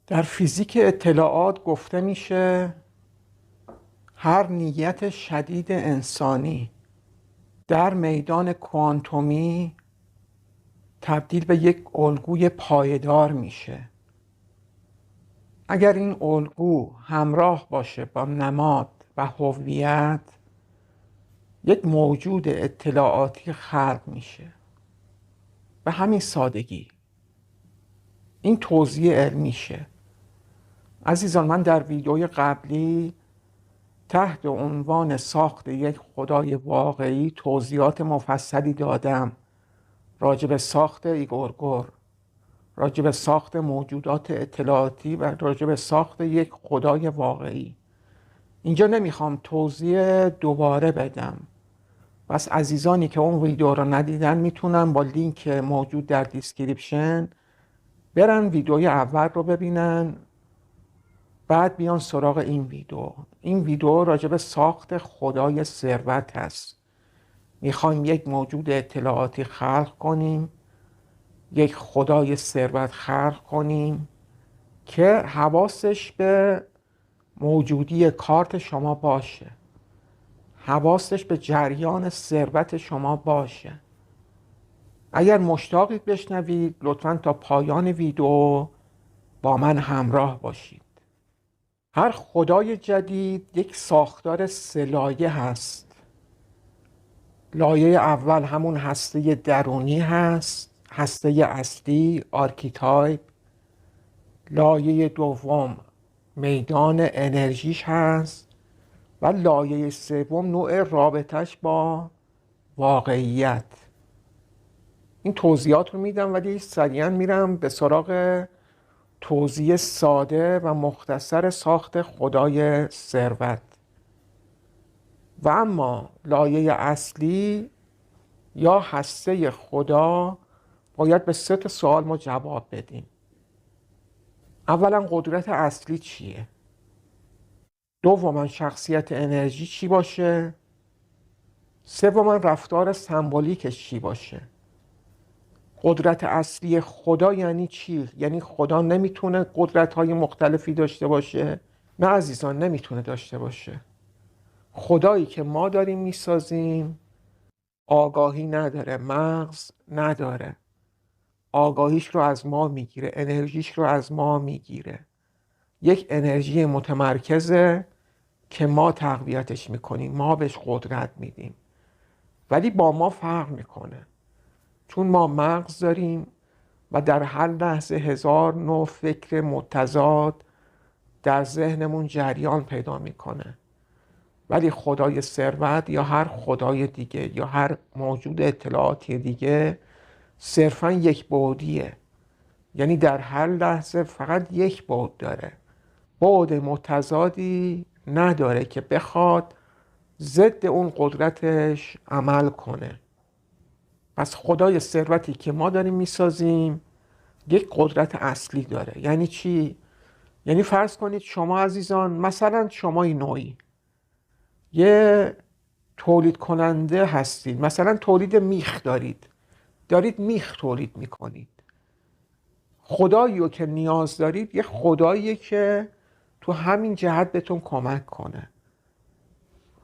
در فیزیک اطلاعات گفته میشه هر نیت شدید انسانی در میدان کوانتومی تبدیل به یک الگوی پایدار میشه. اگر این الگو همراه باشه با نماد و هویت، یک موجود اطلاعاتی خلق میشه. به همین سادگی این توضیح علمیشه. عزیزان، من در ویدیوی قبلی تحت عنوان ساخت یک خدای واقعی توضیحات مفصلی دادم راجع به ساخت ایگورگور، راجع به ساخت موجودات اطلاعاتی و راجع به ساخت یک خدای واقعی. اینجا نمیخوام توضیح دوباره بدم. پس عزیزانی که اون ویدیو رو ندیدن میتونن با لینک موجود در دیسکریپشن برن ویدیوی اول رو ببینن، بعد بیان سراغ این ویدیو. این ویدیو راجع به ساخت خدای ثروت هست. میخوایم یک موجود اطلاعاتی خلق کنیم، یک خدای ثروت خلق کنیم که حواسش به موجودی کارت شما باشه، حواسش به جریان ثروت شما باشه. اگر مشتاقید بشنوید لطفاً تا پایان ویدیو با من همراه باشید. هر خدای جدید یک ساختار سه لایه هست. لایه اول همون هسته درونی هست، هسته اصلی، آرکیتایپ. لایه دوم میدان انرژیش هست و لایه سوم نوع رابطش با واقعیت. این توضیحات رو میدم ولی سریعا میرم به سراغ توضیح ساده و مختصر ساخت خدای ثروت. و اما لایه اصلی یا هسته خدا باید به 3 سوال ما جواب بدیم. اولا قدرت اصلی چیه؟ دوما شخصیت انرژی چی باشه؟ سوما رفتار سمبولیکش چی باشه؟ قدرت اصلی خدا یعنی چی؟ یعنی خدا نمیتونه قدرت‌های مختلفی داشته باشه؟ نه عزیزان، نمیتونه داشته باشه. خدایی که ما داریم میسازیم آگاهی نداره، مغز نداره. آگاهیش رو از ما میگیره، انرژیش رو از ما میگیره. یک انرژی متمرکزه که ما تقویتش میکنیم، ما بهش قدرت میدیم. ولی با ما فرق میکنه، چون ما مغز داریم و در هر لحظه 1000 نوع فکر متضاد در ذهنمون جریان پیدا میکنه. ولی خدای ثروت یا هر خدای دیگه یا هر موجود اطلاعاتی دیگه صرفا یک بعدیه. یعنی در هر لحظه فقط یک بعد داره، بعد متضادی نداره که بخواد ضد اون قدرتش عمل کنه. پس خدای ثروتی که ما داریم میسازیم یک قدرت اصلی داره. یعنی چی؟ یعنی فرض کنید شما عزیزان، مثلا شما این نوعی یه تولید کننده هستید، مثلا تولید میخ دارید میخ تولید میکنید. خدایی رو که نیاز دارید یه خداییه که تو همین جهت بهتون کمک کنه.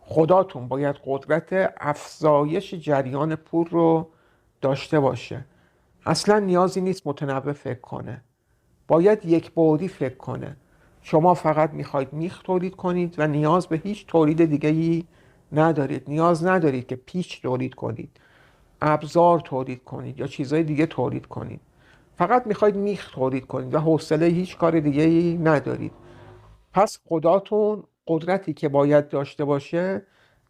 خداتون باید قدرت افزایش جریان پول رو داشته باشه. اصلا نیازی نیست متنوع فکر کنه، باید یک بعدی فکر کنه. شما فقط میخواید میخ تولید کنید و نیاز به هیچ تولید دیگه‌ای ندارید. نیاز ندارید که پیچ تولید کنید، ابزار تولید کنید یا چیزهای دیگه تولید کنید. فقط میخواید میخ تولید کنید و حوصله هیچ کار دیگه‌ای ندارید. پس خداتون قدرتی که باید داشته باشه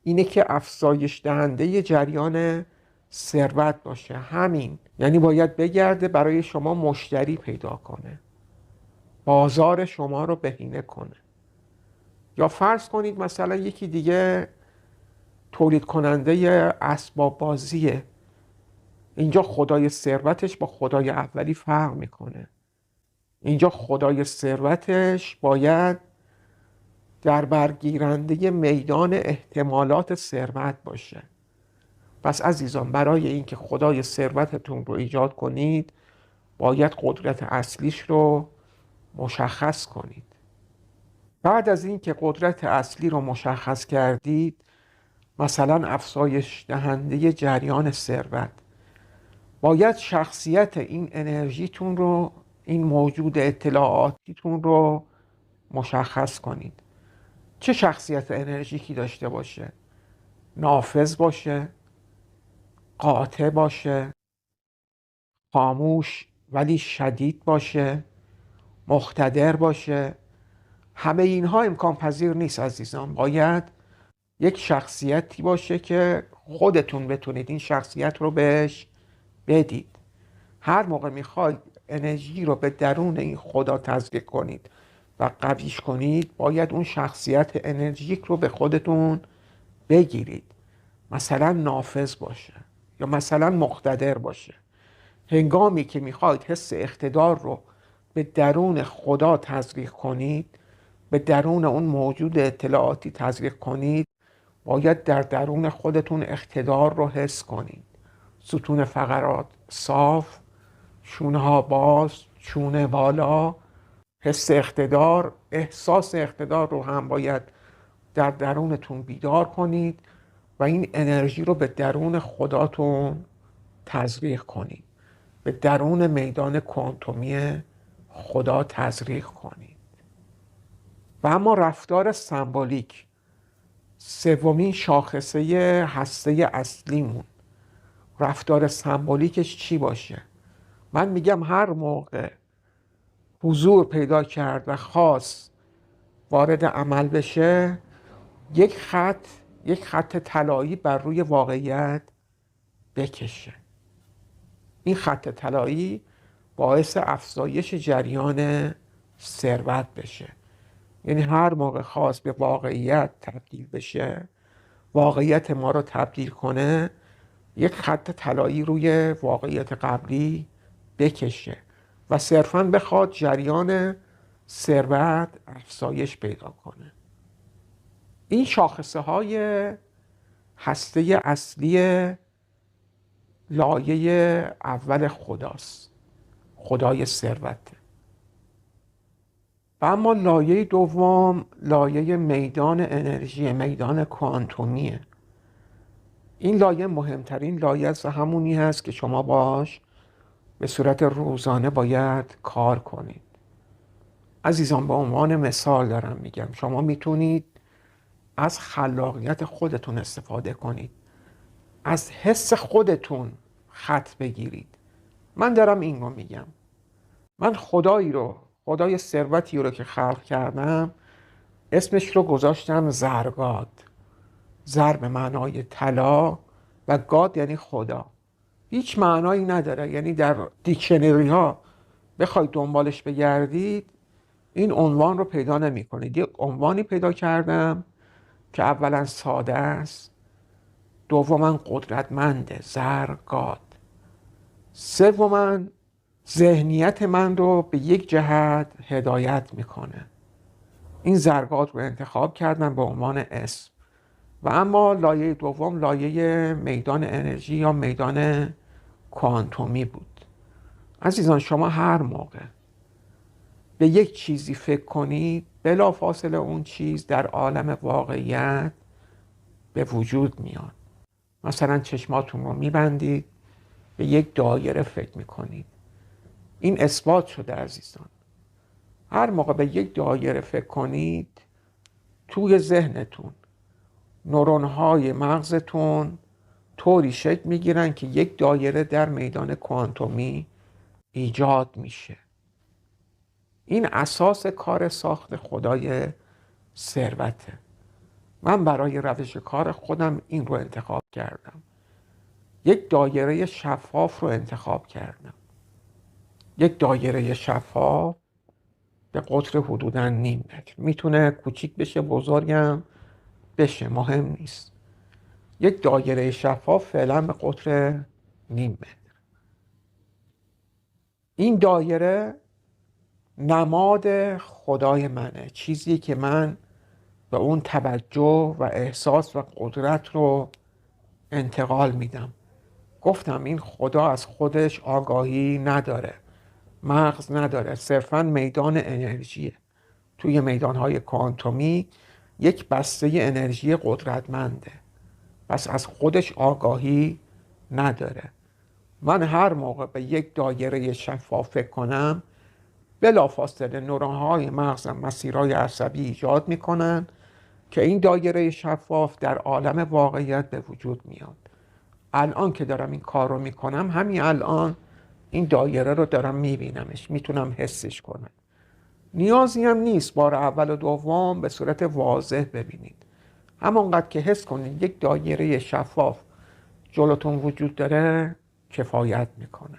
اینه که افزایش دهنده جریان ثروت باشه. همین، یعنی باید بگرده برای شما مشتری پیدا کنه، بازار شما رو بهینه کنه. یا فرض کنید مثلا یکی دیگه تولید کننده اسباب بازیه. اینجا خدای ثروتش با خدای اولی فرق میکنه. اینجا خدای ثروتش باید در برگیرنده میدان احتمالات ثروت باشه. پس عزیزان، برای اینکه خدای ثروتتون رو ایجاد کنید باید قدرت اصلیش رو مشخص کنید. بعد از این که قدرت اصلی رو مشخص کردید، مثلا افزایش دهنده جریان ثروت، باید شخصیت این انرژیتون رو، این موجود اطلاعاتیتون رو مشخص کنید. چه شخصیت انرژیکی داشته باشه؟ نافذ باشه، قاطع باشه، خاموش ولی شدید باشه، مقتدر باشه. همه اینها امکان پذیر نیست عزیزان. باید یک شخصیتی باشه که خودتون بتونید این شخصیت رو بهش بدید. هر موقع میخواید انرژی رو به درون این خدا تزریق کنید و قویش کنید، باید اون شخصیت انرژیک رو به خودتون بگیرید. مثلا نافذ باشه یا مثلا مقتدر باشه. هنگامی که میخواید حس اقتدار رو به درون خدا تزریق کنید، به درون اون موجود اطلاعاتی تزریق کنید، باید در درون خودتون اقتدار رو حس کنید. ستون فقرات صاف، شونه ها باز، چونه بالا. حس اقتدار، احساس اقتدار رو هم باید در درونتون بیدار کنید و این انرژی رو به درون خداتون تزریق کنید، به درون میدان کوانتومی خدا تزریق کنید. و اما رفتار سمبولیک، سومین شاخصه هسته اصلیمون، رفتار سمبولیکش چی باشه؟ من میگم هر موقع حضور پیدا کرد و خواست وارد عمل بشه، یک خط طلایی بر روی واقعیت بکشه. این خط طلایی باعث افزایش جریان ثروت بشه. یعنی هر موقع خواست به واقعیت تبدیل بشه، واقعیت ما رو تبدیل کنه، یک خط طلایی روی واقعیت قبلی بکشه و صرفاً بخواد جریان ثروت افزایش پیدا کنه. این شاخصه های هسته اصلی لایه اول خداست، خدای ثروته. و اما لایه دوم لایه میدان انرژی، میدان کوانتومیه. این لایه مهمترین لایه است و همونی هست که شما باش به صورت روزانه باید کار کنید. عزیزان، به عنوان مثال دارم میگم، شما میتونید از خلاقیت خودتون استفاده کنید، از حس خودتون خط بگیرید. من دارم این رو میگم، من خدای ثروتی رو که خلق کردم، اسمش رو گذاشتم زرگاد. زر به معنای طلا و گاد یعنی خدا. هیچ معنایی نداره، یعنی در دیکشنری ها بخواید دنبالش بگردید این عنوان رو پیدا نمی کنید. یک عنوانی پیدا کردم که اولا ساده است، دوما قدرتمنده، زرگاد، سوما ذهنیت من رو به یک جهت هدایت میکنه. این زرگاد رو انتخاب کردم به عنوان اسم. و اما لایه دوم لایه میدان انرژی یا میدان کوانتومی بود. عزیزان، شما هر موقع به یک چیزی فکر کنید، بلافاصله اون چیز در عالم واقعیت به وجود میاد. مثلا چشماتون رو میبندید، به یک دایره فکر میکنید. این اثبات شده عزیزان. هر موقع به یک دایره فکر کنید، توی ذهنتون نورون‌های مغزتون طوری شکل میگیرن که یک دایره در میدان کوانتومی ایجاد میشه. این اساس کار ساخت خدای ثروته. من برای روش کار خودم این رو انتخاب کردم. یک دایره شفاف رو انتخاب کردم. یک دایره شفاف به قطر حدوداً نیم متر. میتونه کوچیک بشه، بزرگم بشه، مهم نیست. یک دایره شفاف فعلا به قطر نیم متر. این دایره نماد خدای منه، چیزی که من به اون توجه و احساس و قدرت رو انتقال میدم. گفتم این خدا از خودش آگاهی نداره، مغز نداره، صرفا میدان انرژیه. توی میدانهای کوانتومی یک بسته انرژی قدرتمنده، پس از خودش آگاهی نداره. من هر موقع به یک دایره شفاف فکر کنم، بلافاصله نورون‌های مغزم مسیرهای عصبی ایجاد میکنن که این دایره شفاف در عالم واقعیت به وجود میاد. الان که دارم این کار رو میکنم، همین الان این دایره رو دارم میبینمش، میتونم حسش کنم. نیازی هم نیست بار اول و دوم به صورت واضح ببینید. همانقدر که حس کنید یک دایره شفاف جلوتون وجود داره کفایت میکنه.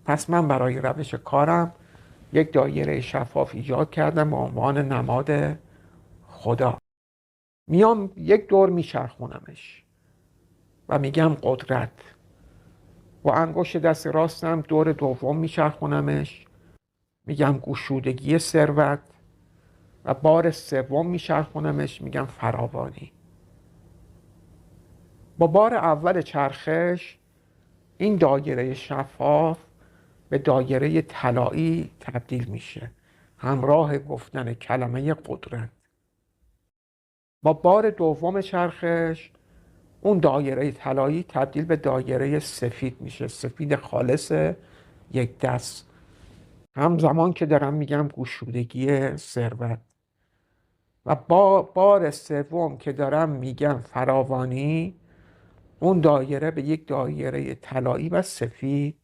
پس من برای روش کارم یک دایره شفاف ایجاد کردم به عنوان نماد خدا. میام یک دور میچرخونمش و میگم قدرت. با انگشت دست راستم دور دوم میچرخونمش، میگم گشودگی ثروت. و بار سوم میچرخونمش، میگم فراوانی. با بار اول چرخش این دایره شفاف به دایره طلایی تبدیل میشه، همراه گفتن کلمه قدرت. با بار دوم چرخش اون دایره طلایی تبدیل به دایره سفید میشه، سفید خالص یک دست، همزمان که دارم میگم گشودگی ثروت. و با بار سوم که دارم میگم فراوانی، اون دایره به یک دایره طلایی و سفید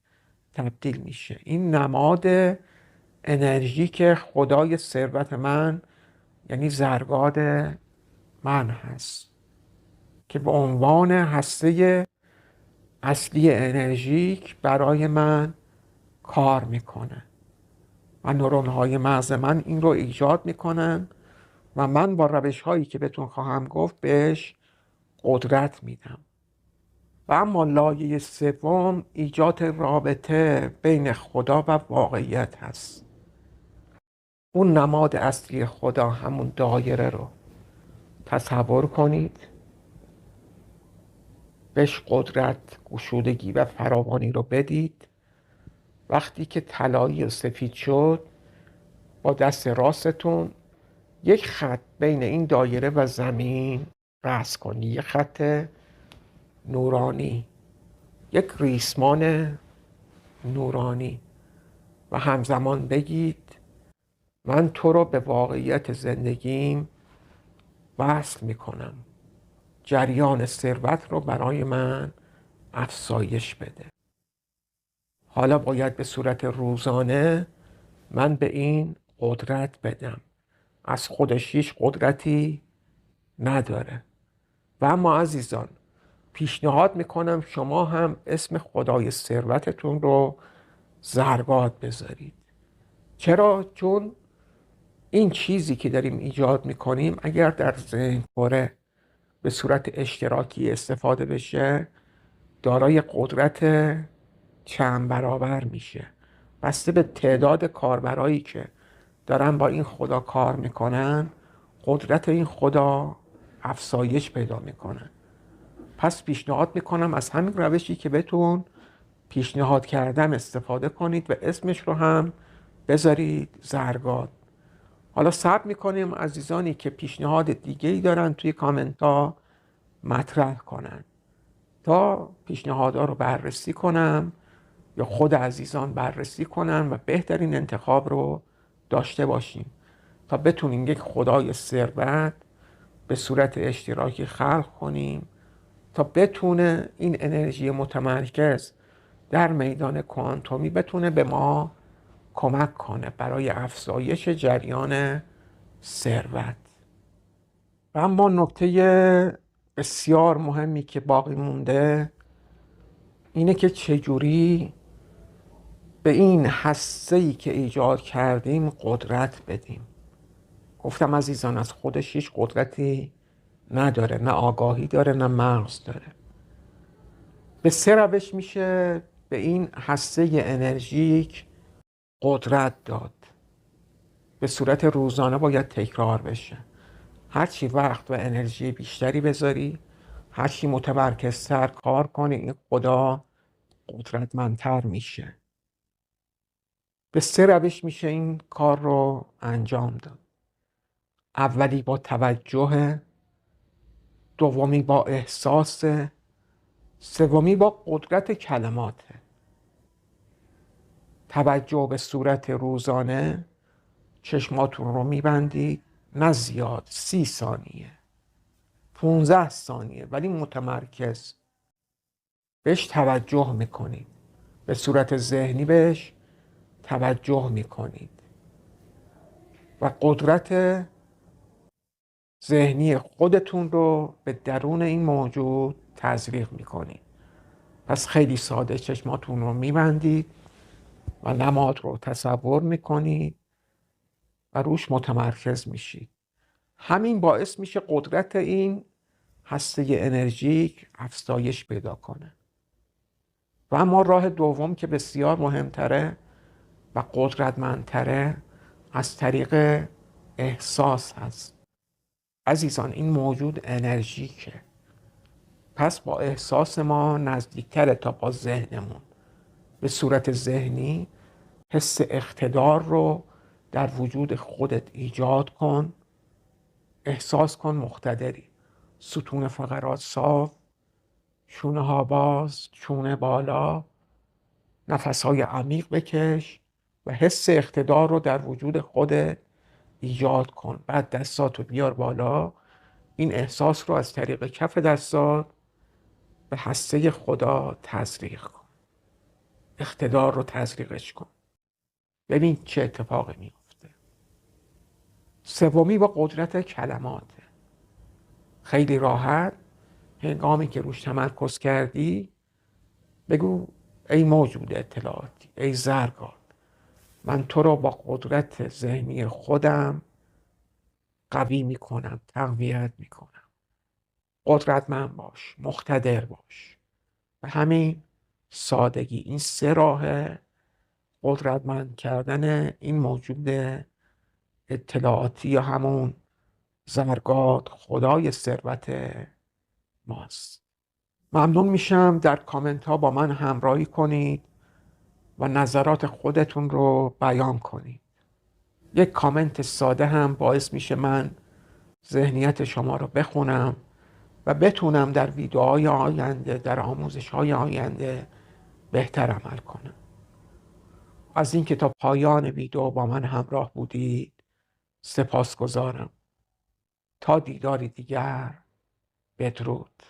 تبدیل میشه. این نماد انرژی که خدای ثروت من، یعنی زرگاد من هست، که به عنوان هسته اصلی انرژیک برای من کار میکنه و نورون‌های مغز من این رو ایجاد میکنن و من با روش هایی که بهتون خواهم گفت بهش قدرت میدم. و اما لایه سوم ایجاد رابطه بین خدا و واقعیت هست. اون نماد اصلی خدا، همون دایره رو تصور کنید، بهش قدرت، گشودگی و فراوانی رو بدید. وقتی که طلایی و سفید شد، با دست راستتون یک خط بین این دایره و زمین رسم کنید، یک خط نورانی، یک ریسمان نورانی، و همزمان بگید من تو رو به واقعیت زندگیم وصل میکنم، جریان ثروت رو برای من افزایش بده. حالا باید به صورت روزانه من به این قدرت بدم. از خودش هیچ قدرتی نداره. و اما عزیزان، پیشنهاد میکنم شما هم اسم خدای ثروتتون رو زرگاد بذارید. چرا؟ چون این چیزی که داریم ایجاد میکنیم اگر در ذهن پره به صورت اشتراکی استفاده بشه، دارای قدرت چند برابر میشه. بسته به تعداد کاربرایی که دارن با این خدا کار میکنن، قدرت این خدا افزایش پیدا میکنه. پس پیشنهاد میکنم از همین روشی که بهتون پیشنهاد کردم استفاده کنید و اسمش رو هم بذارید زرگاد. حالا صبر میکنیم عزیزانی که پیشنهاد دیگه‌ای دارن توی کامنت ها مطرح کنن تا پیشنهادها رو بررسی کنم یا خود عزیزان بررسی کنن و بهترین انتخاب رو داشته باشیم تا بتونیم یک خدای ثروت به صورت اشتراکی خلق کنیم تا بتونه این انرژی متمرکز در میدان کوانتومی بتونه به ما کمک کنه برای افزایش جریان ثروت. و اما نکته بسیار مهمی که باقی مونده اینه که چجوری به این هسته‌ای که ایجاد کردیم قدرت بدیم. گفتم عزیزان از خودش هیچ قدرتی نداره، نه آگاهی داره نه مغز داره. به سه روش میشه به این هسته انرژیک قدرت داد. به صورت روزانه باید تکرار بشه. هرچی وقت و انرژی بیشتری بذاری، هرچی متمرکزتر کار کنی، این خدا قدرتمندتر میشه. به 3 روش میشه این کار رو انجام داد. اولی با توجه، دومی با احساس، سومی با قدرت کلمات. توجه به صورت روزانه، چشماتون رو میبندید، نه زیاد، 30 ثانیه 15 ثانیه، ولی متمرکز بهش توجه میکنید، به صورت ذهنی بهش توجه میکنید و قدرت ذهنی خودتون رو به درون این موجود تزریق میکنید. پس خیلی ساده، چشماتون رو میبندید و نماد رو تصور میکنید و روش متمرکز میشید. همین باعث میشه قدرت این هسته انرژیک افزایش پیدا کنه. و اما راه دوم که بسیار مهمتره و قدرتمندتره، از طریق احساس هست. عزیزان، این موجود انرژیکه، پس با احساس ما نزدیکتره تا با ذهنمون. به صورت ذهنی حس اقتدار رو در وجود خودت ایجاد کن. احساس کن مقتدری، ستون فقرات صاف، شونه ها باز، چونه بالا، نفسهای عمیق بکش و حس اقتدار رو در وجود خودت ایجاد کن. بعد دستاتو بیار بالا، این احساس رو از طریق کف دستات به هسته خدا تزریق کن. اقتدار رو تزریقش کن، ببین چه اتفاقی میفته. سومی با قدرت کلمات. خیلی راحت هنگامی که روش تمرکز کردی بگو ای موجود اطلاعاتی، ای زرگار، من تو رو با قدرت ذهنی خودم قوی میکنم، تقویت میکنم. قدرتمند باش، مقتدر باش. و همین سادگی، این 3 راه قدرتمند کردن این موجود اطلاعاتی یا همون زرگاد، خدای ثروت ماست. ممنون میشم در کامنت ها با من همراهی کنید و نظرات خودتون رو بیان کنید. یک کامنت ساده هم باعث میشه من ذهنیت شما رو بخونم و بتونم در ویدیوهای آینده، در آموزش‌های آینده بهتر عمل کنم. از اینکه تا پایان ویدیو با من همراه بودید سپاسگزارم. تا دیداری دیگر، بدرود.